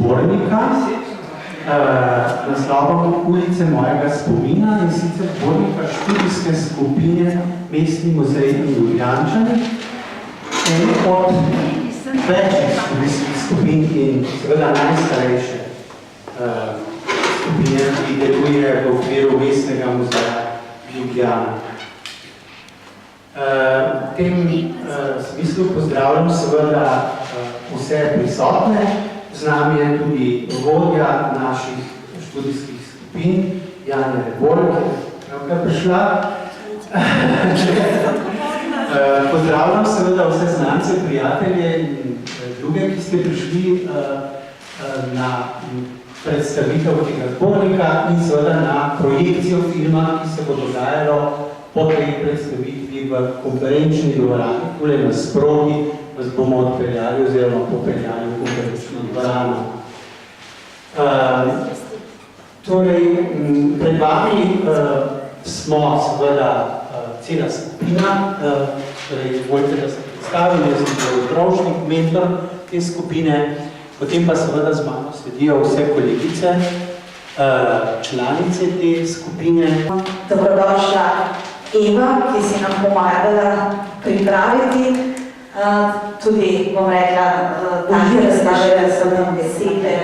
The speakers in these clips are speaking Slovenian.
zbornika naslovom Ulice mojega spomina, in sicer zbornika študijske skupine Mestni muzej in Ljubljančani, eni od večjih študijskih skupin in seveda najstarejše skupine, ki deluje v okviru Mestnega muzeja Ljubljana. V tem smislu pozdravljam seveda vse prisotne. Z nami je tudi vodja naših študijskih skupin, Janja Rebolj, ki je pravkar prišla. Pozdravljam seveda vse znance, prijatelje in druge, ki ste prišli na predstavitev tega zbornika in seveda na projekcijo filma, ki se bo dogajalo po tej predstavitvi v konferenčni dvorani, tule nasproti, vas bomo odpeljali oziroma popeljali v konferenčno dvorano. Torej, pred vami smo seveda cela skupina, torej, volite, da se predstavim, jaz sem Drožnik, mentor te skupine, potem pa seveda z mano sledijo vse kolegice, članice te skupine. Dobrodošla Eva, ki si nam pomagala pripraviti tudi, bom rekla, take razstave, da so nam besede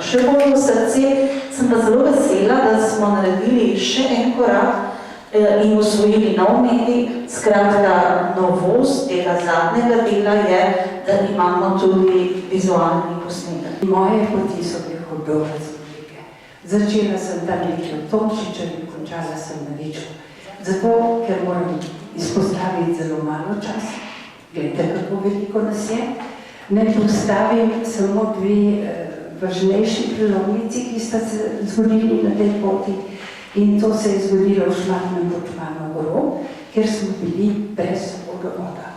še bolj v srce. Sem pa zelo vesela, da smo naredili še en korak in osvojili nov medij. Skratka, novost tega zadnjega dela je, da imamo tudi vizualni posnetek. Moje poti so bile hudo razlike. Začela sem tam nekaj v Tomšiču in končala sem na Viču. Zato, ker moram izpostaviti zelo malo časa, gledajte, kako veliko nas je, ne postavim samo dve važnejši prelomnici, ki sta se zgodili na tej poti, in to se je zgodilo v Šmartnem pod Šmarno goro, kjer smo bili brez vodovoda.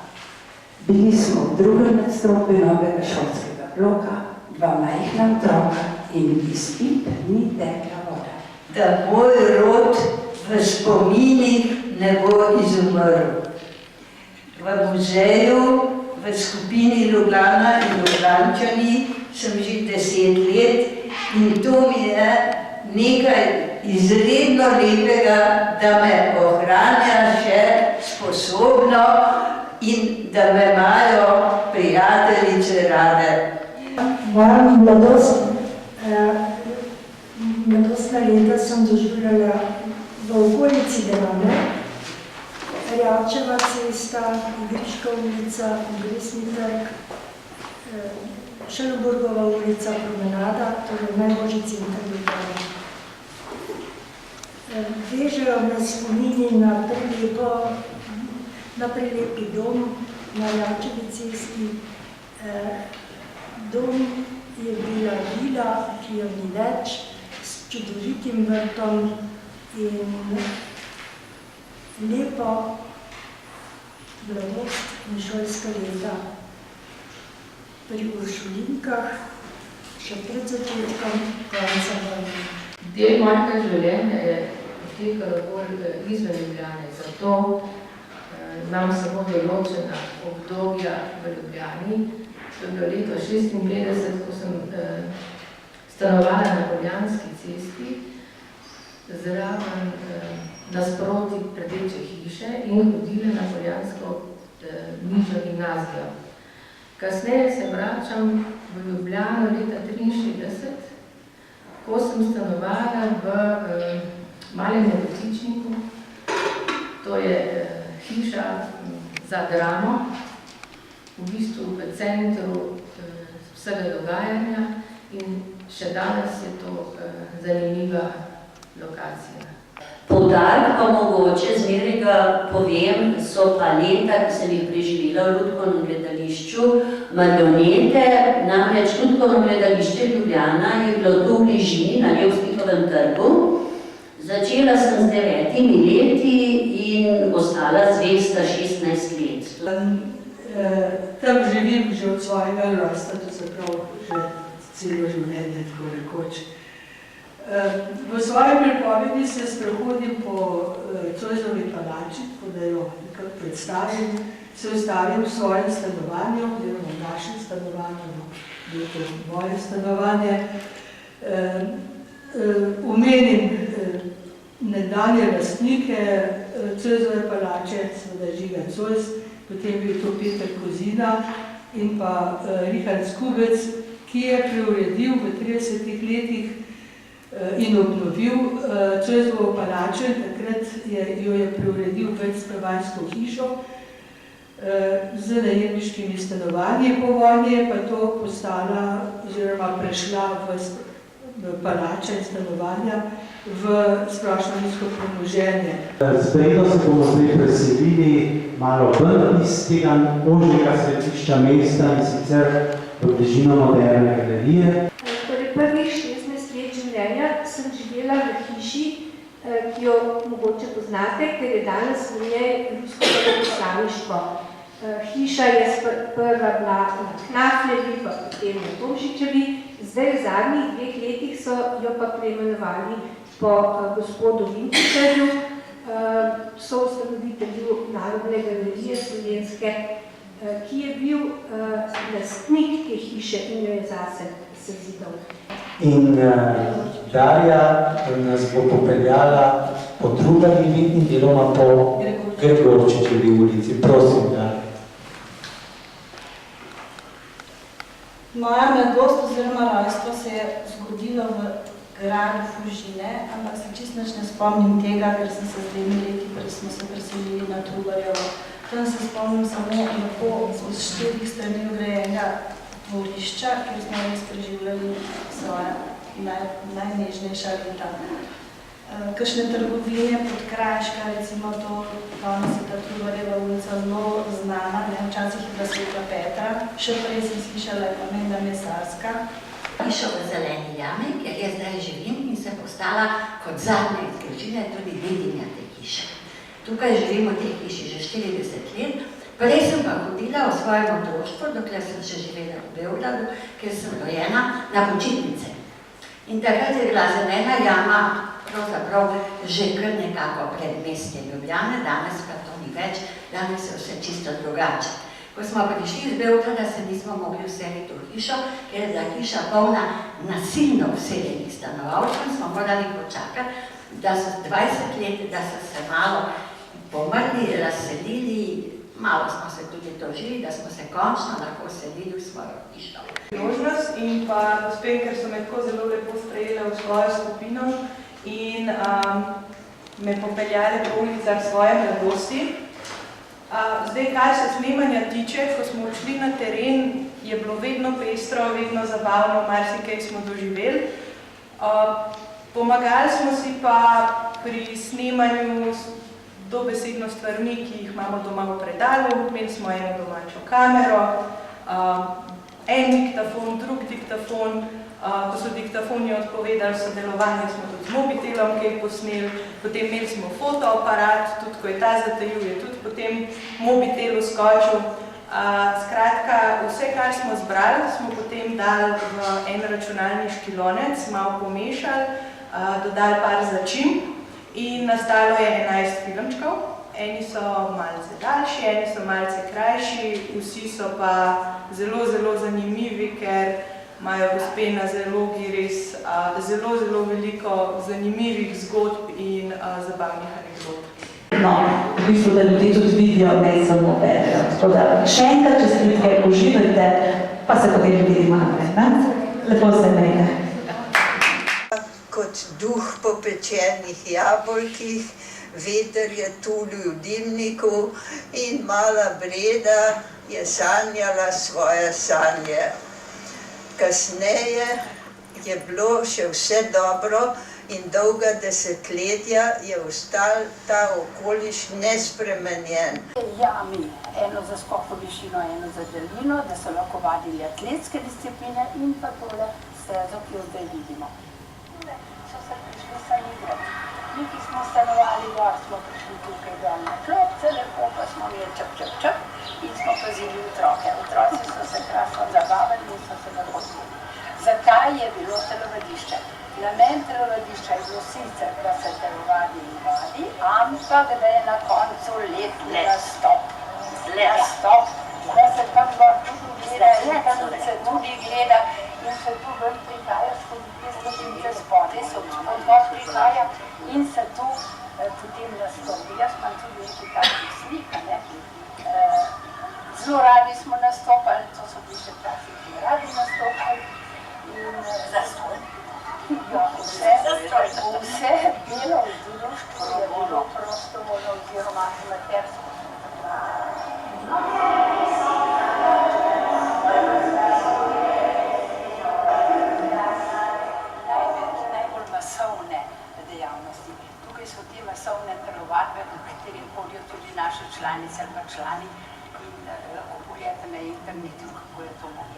Bili smo v drugem nadstropju novega šolskega bloka, dva majhna otroka in iz pip ni tekla voda. Da moj rod v spominih ne bo izumrl. V muzeju, v skupini Ljubljana in Ljubljančani sem že 10 let in to mi je nekaj izredno lepega, da me ohranja še sposobno in da me imajo prijateljice rade. Moja mladostna leta sem doživljala v okolici Devane, Rjavčeva cesta, Igriška ulica, Kongresni trg, Šeloburgova ulica, Promenada, torej najboljši center Ljubljane. Vežejo me spomini na prelepi dom na Rjavčevi cesti. Dom je bila vila, ki jo ni več, s čudovitim vrtom in lepo mladost in šolska leta pri Uršulinkah, še pred začetkom konca vojne. Del mojega življenja je potekalo bolj izven Ljubljane, zato imam samo določena obdobja v Ljubljani. To je bilo leto 1956, ko sem stanovala na Poljanski cesti, zraven nasproti Rdeče hiše in hodila na Poljansko nižjo gimnazijo. Kasneje se vračam v Ljubljano leta 1963, ko sem stanovala v malem nebotičniku, to je hiša za dramo, v bistvu v centru vsega dogajanja in še danes je to zanimiva lokacija. Poudarek pa mogoče, zmeraj ga povem, so pa leta, ki sem jih preživela v Lutkovnem gledališču, marionete, namreč Lutkovno gledališče Ljubljana je bilo tu v bližini na Levstikovem trgu. Začela sem z 9 leti in ostala zvesta 16 let. Tam živim že od svojega rojstva, to se prav že celo življenje, tako rekoč. V svoji pripovedi se sprehodim po Zoisovi palači, drugače, tako da jo nekako predstavim. Se ustavim v svojem stanovanju, oziroma v našem stanovanju, to je moje stanovanje. Omenim nedanje lastnike Zoisove palače, seveda Žiga Zois, potem bil to Peter Kozina in pa Richard Skubec, ki je preuredil v 30 letih in obnovil Zoisovo palačo in takrat jo je preuredil v večstanovanjsko hišo z najemniškimi stanovanji. Po vojni je pa to postala oziroma prešla v palača in stanovanja v splošno nizko premoženje. Spredno se bomo zdaj preselili malo ven iz tega ožjega središča mesta in sicer v bližino Moderne galerije. Torej, prvih 16 let življenja sem živela v hiši, ki jo mogoče poznate, ker je danes v njej rusko veleposlaništvo. Hiša je prva bila na Knafljevi, pa potem na Tomšičevi. Zdaj v zadnjih 2 letih so jo pa preimenovali po gospodu Vinčičarju, soustanovitelju Narodne galerije slovenske, ki je bil lastnik te hiše in jo je zase sezidal. In Darja nas bo popeljala po Trubarjevi in deloma po Gregorčičevi ulici. Prosim, Darja. Moja mladost oziroma rojstvo se je zgodilo v gradu Fužine, ampak se čisto nič ne spomnim tega, ker sem se z 2 leti, ker smo se preselili na Trubarjevo. Tam se spomnim samo lepo z 4 strani ograjenega dvorišča, kjer smo res preživljali svoja najnežnejša leta. Kakšne trgovine Podkrajška, recimo to, danes je ta Trubarjeva ulica zelo znana, včasih je bila Sveta Petra, še prej sem slišala, je pa menda Mesarska. Hišo v Zeleni jami, kjer jaz zdaj živim in se postala kot zadnja izgražila tudi dedinja te hiše. Tukaj živim v tej hiši že 40 let. Prej sem pa hodila v svojem otroštvu, dokler sem še živela v Beogradu, ker sem rojena na počitnice. In takrat je bila Zelena jama pravzaprav že kar nekako predmestje Ljubljane, danes pa to ni več, danes je vse čisto drugače. Ko smo prišli iz Beograda, se nismo mogli vseliti v hišo, ker je bila hiša polna nasilno vseljenih stanovalcev in smo morali počakati, da so 20 let, da so se malo pomrli, razselili, malo smo se tudi tožili, da smo se končno lahko selili v svojo hišo. Priložnost in pa gospe, ker so me tako zelo lepo sprejele v svojo skupino in me popeljale po ulicah svoje mladosti. Zdaj, kar se snemanja tiče, ko smo odšli na teren, je bilo vedno pestro, vedno zabavno, marsikaj smo doživeli. Pomagali smo si pa pri snemanju dobesedno stvarmi, ki jih imamo doma v predalu. Imeli smo eno domačo kamero, en diktafon, drug diktafon. Ko so diktafoni odpovedali sodelovanje, smo tudi z mobitelom kaj posneli, potem imeli smo fotoaparat, tudi ko je ta zatajil, je tudi potem mobitel vskočil. Skratka, vse, kar smo zbrali, smo potem dali v en računalniški lonec, malo pomešali, dodali par začimb in nastalo je 11 filmčkov. Eni so malce daljši, eni so malce krajši, vsi so pa zelo, zelo zanimivi, ker imajo gospe na zalogi res zelo veliko zanimivih zgodb in zabavnih anekdot. No, v bistvu, da ljudje tudi vidijo, ne samo berejo. Tako da še enkrat čestitke, uživajte, pa se potem vidimo naprej. Lepo se imejte. Kot duh po pečenih jabolkih, veter je tulil v dimniku in mala Breda je sanjala svoje sanje. Kasneje je bilo še vse dobro in dolga desetletja je ostal ta okoliš nespremenjen. Jami, eno za skok v višino, eno za daljino, da so lahko vadili atletske discipline in pa tole stezo, ki jo zdaj vidimo. So se prišli sem igrati. Mi, ki smo stanovali gor, smo prišli tukaj dol na klopce, lepo pa smo imeli čap in smo pazili otroke. Otroci so se krasno zabavali in so se navodili. Zakaj je bilo telovadišče? Namen telovadišča je bilo sicer, da se telovadi in vadi, ampak da je na koncu letni nastop. Nastop, da se tam gor tudi gleda in tam se tudi gleda in se tu ven prihaja skozi in te spodaj so od gor prihaja in se tu potem nastopi. Jaz imam tudi nekaj takih slik, ne. Zelo radi smo nastopali, to so bili še časi, ki radi nastopali in zastoj. Ja, vse delo v društvu je bilo prostovoljno oziroma amatersko. Najbolj masovne dejavnosti. Tukaj so te masovne telovadbe, v katerih hodijo tudi naše članice ali pa člani in lahko pogledate na internetu, kako je to mogoče.